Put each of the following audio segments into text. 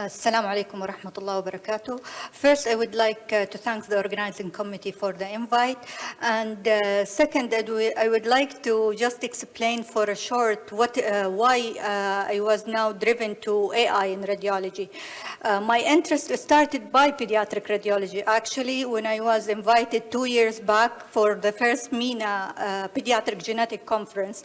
Assalamu alaikum wa rahmatullahi wa barakatuh. First, I would like to thank the organizing committee for the invite. And second, I would like to just explain for a short why I was now driven to AI in radiology. My interest started by pediatric radiology. Actually, when I was invited 2 years back for the first MENA Pediatric Genetic Conference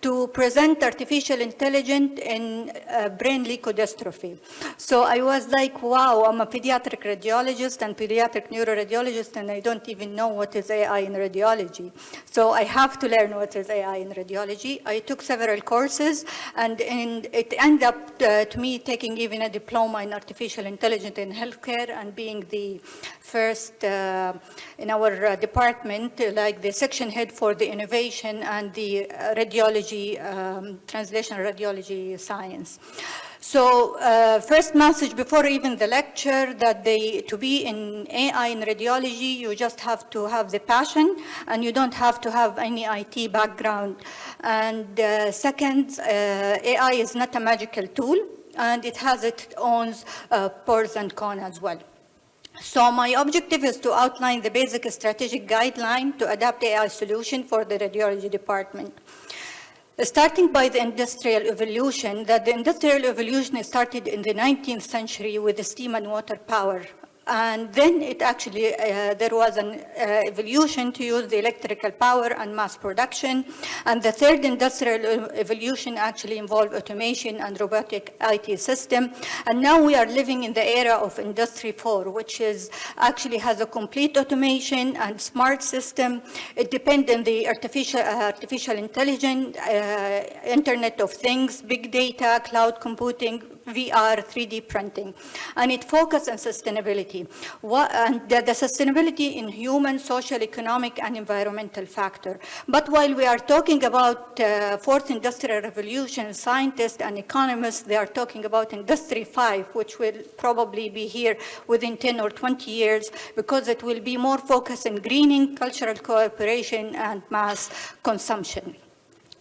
to present artificial intelligence in brain leukodystrophy. So I was like, wow, I'm a pediatric radiologist and pediatric neuroradiologist, and I don't even know what is AI in radiology. So I have to learn what is AI in radiology. I took several courses, and it ended up to me taking even a diploma in artificial intelligence in healthcare and being the first in our department, like the section head for the innovation and the radiology, translational radiology science. So first message before even the lecture that to be in AI in radiology, you just have to have the passion and you don't have to have any IT background. And second, AI is not a magical tool and it has its own pros and cons as well. So my objective is to outline the basic strategic guideline to adapt AI solution for the radiology department. Starting by the industrial evolution, that the industrial evolution started in the 19th century with the steam and water power. And then it actually, there was an evolution to use the electrical power and mass production. And the third industrial evolution actually involved automation and robotic IT system. And now we are living in the era of Industry 4, which is actually has a complete automation and smart system. It depends on the artificial intelligence, Internet of Things, big data, cloud computing, VR, 3D printing, and it focuses on sustainability. And the sustainability in human, social, economic, and environmental factor. But while we are talking about fourth industrial revolution, scientists and economists, they are talking about Industry 5, which will probably be here within 10 or 20 years, because it will be more focused on greening, cultural cooperation, and mass consumption.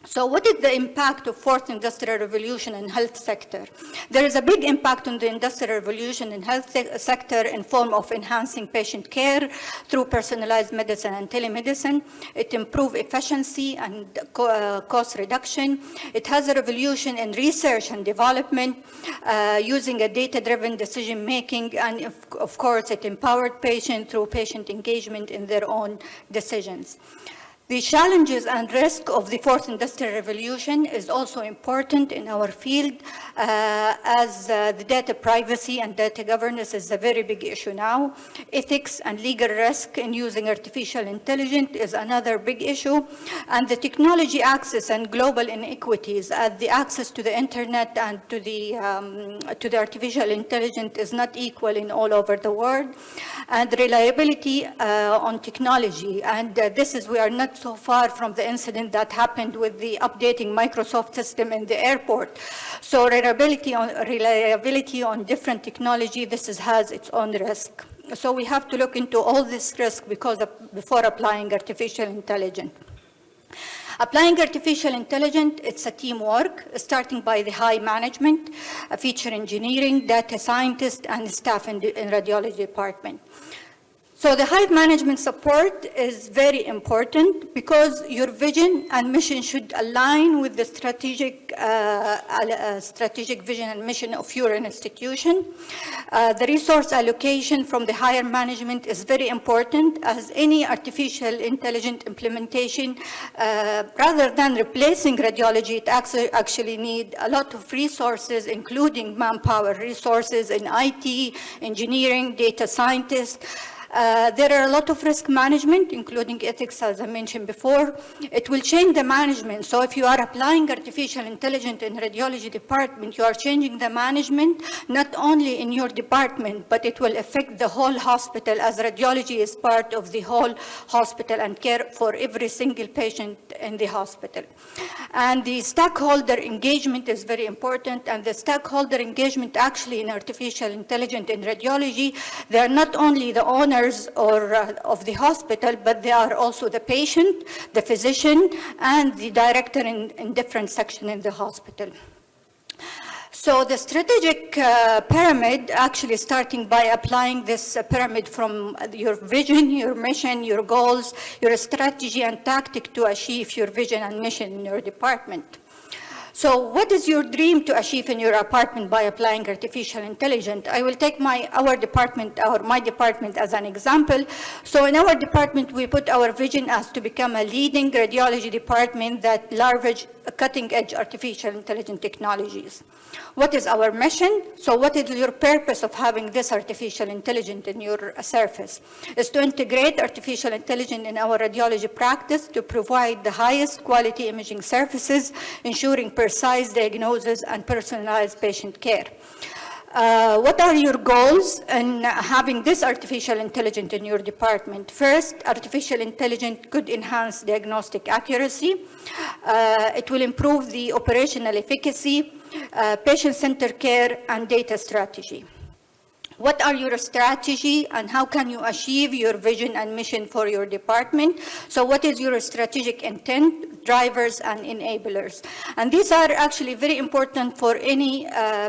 So what is the impact of fourth industrial revolution in health sector? There is a big impact on the industrial revolution in health sector in form of enhancing patient care through personalized medicine and telemedicine. It improves efficiency and cost reduction. It has a revolution in research and development using a data-driven decision making, and of course it empowered patients through patient engagement in their own decisions. The challenges and risk of the fourth industrial revolution is also important in our field, as the data privacy and data governance is a very big issue now. Ethics and legal risk in using artificial intelligence is another big issue. And the technology access and global inequities, as the access to the internet and to the artificial intelligence is not equal in all over the world. And reliability on technology, and this is, we are not so far from the incident that happened with the updating Microsoft system in the airport. So reliability on different technology, has its own risk. So we have to look into all this risk before applying artificial intelligence. Applying artificial intelligence, it's a teamwork, starting by the high management, feature engineering, data scientists, and staff in radiology department. So the high management support is very important because your vision and mission should align with the strategic vision and mission of your institution. The resource allocation from the higher management is very important, as any artificial intelligence implementation, rather than replacing radiology, it actually needs a lot of resources, including manpower resources in IT, engineering, data scientists. There are a lot of risk management, including ethics, as I mentioned before. It will change the management. So if you are applying artificial intelligence in radiology department, you are changing the management, not only in your department, but it will affect the whole hospital, as radiology is part of the whole hospital and care for every single patient in the hospital. And the stakeholder engagement is very important, and the stakeholder engagement actually in artificial intelligence in radiology, they are not only the owners of the hospital, but they are also the patient, the physician, and the director in different sections in the hospital. So the strategic pyramid, actually starting by applying this pyramid from your vision, your mission, your goals, your strategy and tactic to achieve your vision and mission in your department. So what is your dream to achieve in your department by applying artificial intelligence? I will take my department as an example. So in our department, we put our vision as to become a leading radiology department that leverage cutting-edge artificial intelligence technologies. What is our mission? So what is your purpose of having this artificial intelligence in your service? Is to integrate artificial intelligence in our radiology practice to provide the highest quality imaging services, ensuring precise diagnosis and personalized patient care. What are your goals in having this artificial intelligence in your department? First, artificial intelligence could enhance diagnostic accuracy. It will improve the operational efficacy, patient-centered care, and data strategy. What are your strategy and how can you achieve your vision and mission for your department? So what is your strategic intent, drivers, and enablers? And these are actually very important for any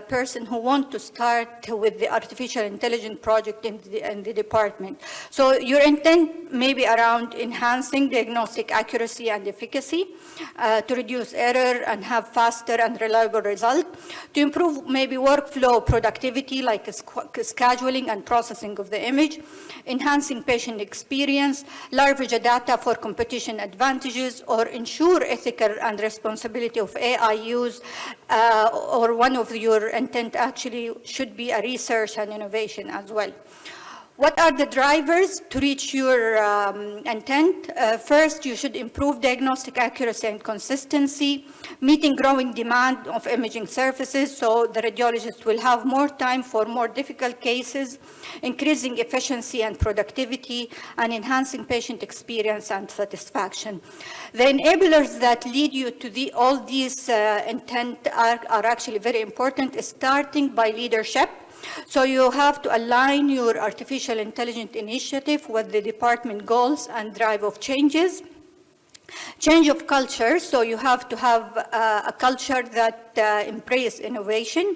person who wants to start with the artificial intelligence project in the department. So your intent may be around enhancing diagnostic accuracy and efficacy, to reduce error and have faster and reliable results, to improve maybe workflow productivity like scheduling and processing of the image, enhancing patient experience, leverage data for competition advantages, or ensure ethical and responsibility of AI use, or one of your intent actually should be a research and innovation as well. What are the drivers to reach your intent? First, you should improve diagnostic accuracy and consistency, meeting growing demand of imaging services, so the radiologist will have more time for more difficult cases, increasing efficiency and productivity, and enhancing patient experience and satisfaction. The enablers that lead you to all these intent are actually very important, starting by leadership. So you have to align your artificial intelligence initiative with the department goals and drive of changes. Change of culture, so you have to have a culture that embraces innovation.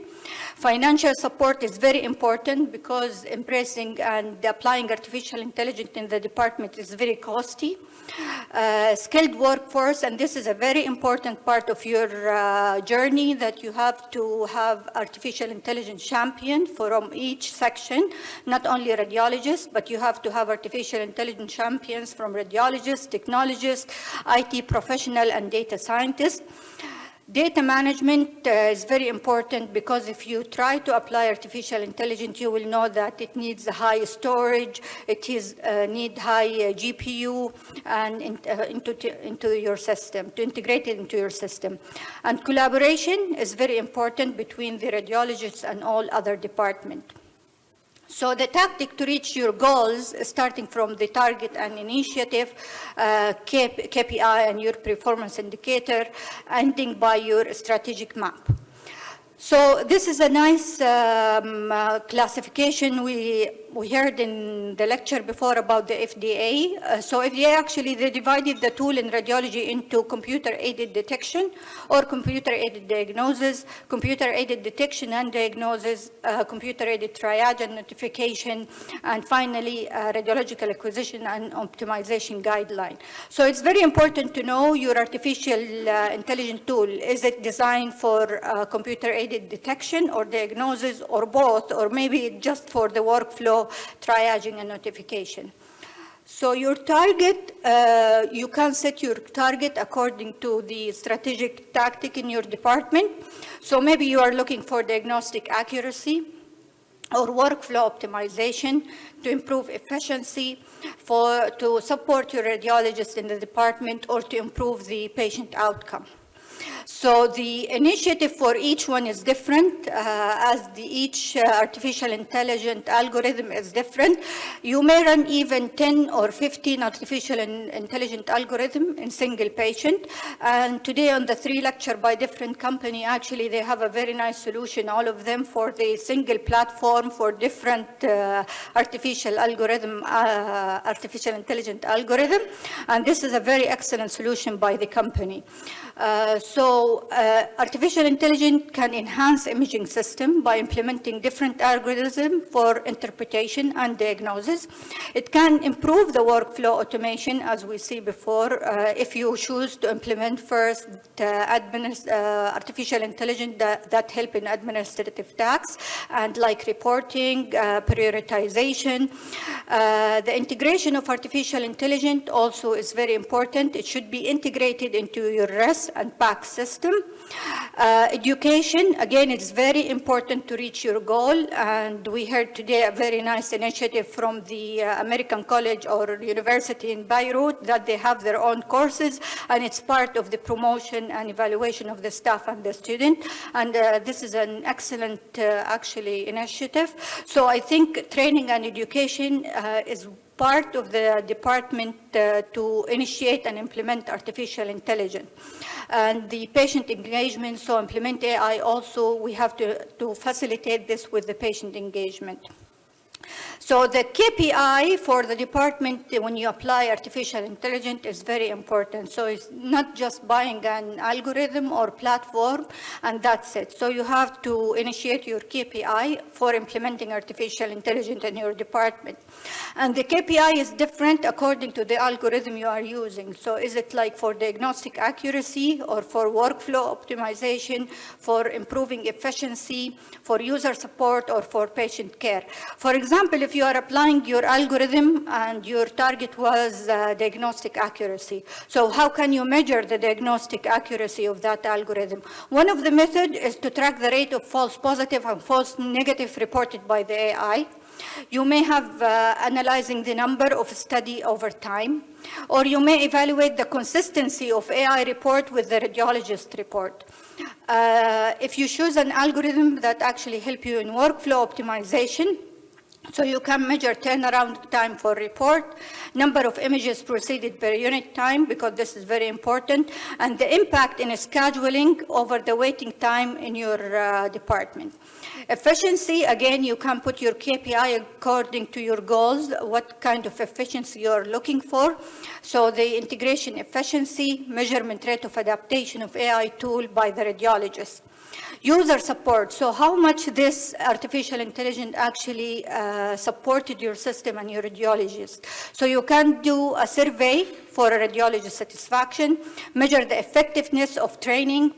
Financial support is very important because embracing and applying artificial intelligence in the department is very costly. Skilled workforce, and this is a very important part of your journey, that you have to have artificial intelligence champion from each section, not only radiologists, but you have to have artificial intelligence champions from radiologists, technologists, IT professional, and data scientists. Data management is very important because if you try to apply artificial intelligence, you will know that it needs high storage, it need high GPU and into your system, to integrate it into your system. And collaboration is very important between the radiologists and all other departments. So the tactic to reach your goals, starting from the target and initiative, KPI and your performance indicator, ending by your strategic map. So this is a nice classification we heard in the lecture before about the FDA. So FDA actually, they divided the tool in radiology into computer-aided detection or computer-aided diagnosis, computer-aided detection and diagnosis, computer-aided triage and notification, and finally, radiological acquisition and optimization guideline. So it's very important to know your artificial intelligence tool. Is it designed for computer-aided detection or diagnosis or both, or maybe just for the workflow, triaging and notification? So your target, you can set your target according to the strategic tactic in your department. So maybe you are looking for diagnostic accuracy or workflow optimization to improve efficiency, to support your radiologist in the department, or to improve the patient outcome. So the initiative for each one is different, as each artificial intelligence algorithm is different. You may run even 10 or 15 artificial intelligence algorithms in single patient. And today on the 3 lecture by different company, actually they have a very nice solution, all of them, for the single platform for different artificial intelligence algorithm. And this is a very excellent solution by the company. So So artificial intelligence can enhance imaging system by implementing different algorithms for interpretation and diagnosis. It can improve the workflow automation, as we see before, if you choose to implement first artificial intelligence that help in administrative tasks and like reporting, prioritization. The integration of artificial intelligence also is very important. It should be integrated into your RES and PAC system. Education, again, it's very important to reach your goal, and we heard today a very nice initiative from the American College or University in Beirut that they have their own courses, and it's part of the promotion and evaluation of the staff and the student, and this is an excellent, actually, initiative. So I think training and education is part of the department to initiate and implement artificial intelligence. And the patient engagement, so implement AI also, we have to facilitate this with the patient engagement. So the KPI for the department when you apply artificial intelligence is very important. So it's not just buying an algorithm or platform and that's it. So you have to initiate your KPI for implementing artificial intelligence in your department. And the KPI is different according to the algorithm you are using. So is it like for diagnostic accuracy or for workflow optimization, for improving efficiency, for user support, or for patient care? For example, if you are applying your algorithm and your target was diagnostic accuracy, so how can you measure the diagnostic accuracy of that algorithm? One of the methods is to track the rate of false positive and false negative reported by the AI. You may have analyzing the number of study over time, or you may evaluate the consistency of AI report with the radiologist report. If you choose an algorithm that actually help you in workflow optimization, so you can measure turnaround time for report, number of images proceeded per unit time, because this is very important, and the impact in scheduling over the waiting time in your department. Efficiency, again, you can put your KPI according to your goals, what kind of efficiency you're looking for. So the integration efficiency, measurement rate of adaptation of AI tool by the radiologist. User support, so how much this artificial intelligence actually supported your system and your radiologist. So you can do a survey for a radiologist satisfaction, measure the effectiveness of training,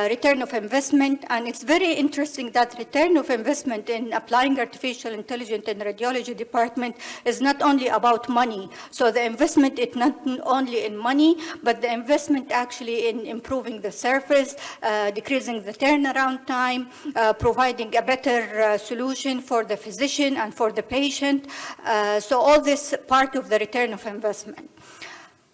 return of investment, and it's very interesting that return of investment in applying artificial intelligence in the radiology department is not only about money. So the investment is not only in money, but the investment actually in improving the service, decreasing the turnaround time, providing a better solution for the physician and for the patient. So all this part of the return of investment.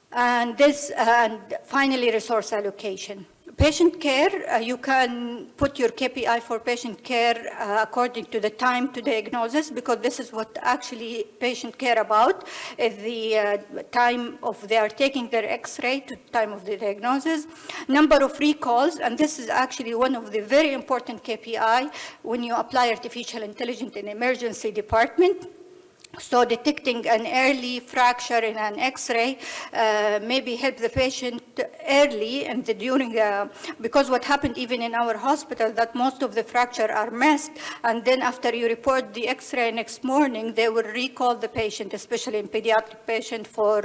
And this, and finally, resource allocation. Patient care, you can put your KPI for patient care according to the time to diagnosis, because this is what actually patient care about, is the time of they are taking their X-ray to time of the diagnosis, number of recalls, and this is actually one of the very important KPI when you apply artificial intelligence in emergency department. So detecting an early fracture in an X-ray maybe help the patient early and during, because what happened even in our hospital that most of the fracture are missed, and then after you report the X-ray next morning, they will recall the patient, especially in pediatric patient, for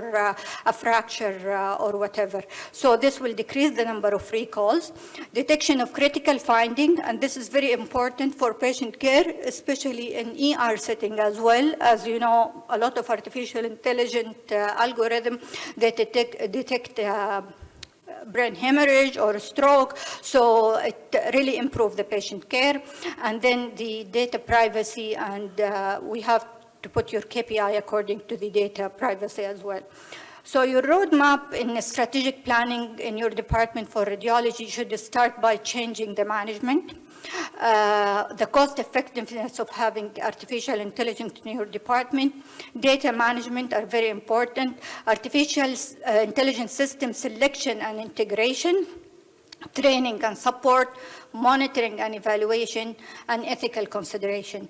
a fracture or whatever. So this will decrease the number of recalls. Detection of critical finding, and this is very important for patient care, especially in ER setting as well. As you know, a lot of artificial intelligence algorithm, they detect brain hemorrhage or stroke, so it really improves the patient care. And then the data privacy, and we have to put your KPI according to the data privacy as well. So your roadmap in strategic planning in your department for radiology should start by changing the management. The cost effectiveness of having artificial intelligence in your department, data management are very important, artificial intelligence system selection and integration, training and support, monitoring and evaluation, and ethical consideration.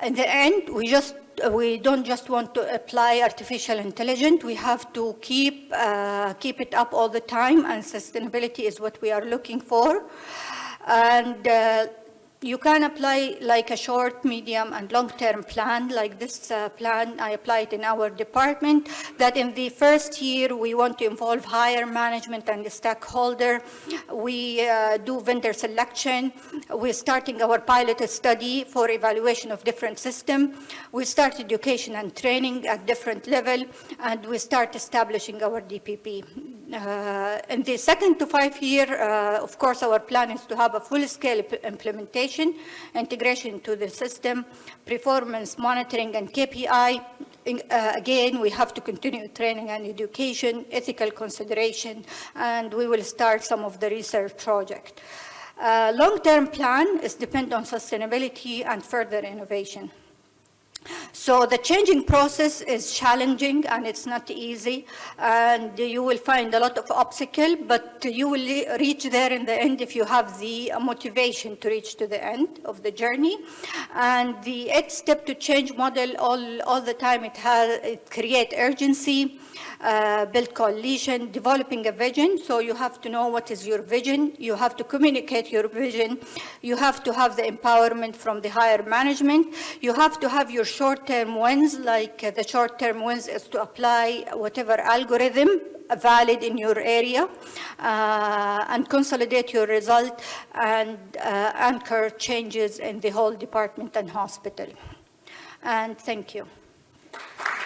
In the end, we don't just want to apply artificial intelligence. We have to keep it up all the time, and sustainability is what we are looking for. And you can apply like a short, medium, and long-term plan. Like this plan, I applied in our department, that in the first year, we want to involve higher management and the stakeholder. We do vendor selection. We're starting our pilot study for evaluation of different systems. We start education and training at different level, and we start establishing our DPP. In the 2 to 5 year, of course, our plan is to have a full-scale implementation, integration to the system, performance monitoring, and KPI. Again, we have to continue training and education, ethical consideration, and we will start some of the research project. Long-term plan is dependent on sustainability and further innovation. So the changing process is challenging, and it's not easy, and you will find a lot of obstacles, but you will reach there in the end if you have the motivation to reach to the end of the journey. And the 8th step to change model, all the time it creates urgency, build coalition, developing a vision. So you have to know what is your vision. You have to communicate your vision. You have to have the empowerment from the higher management. You have to have your short-term wins, like the short-term wins is to apply whatever algorithm valid in your area and consolidate your result and anchor changes in the whole department and hospital. And thank you.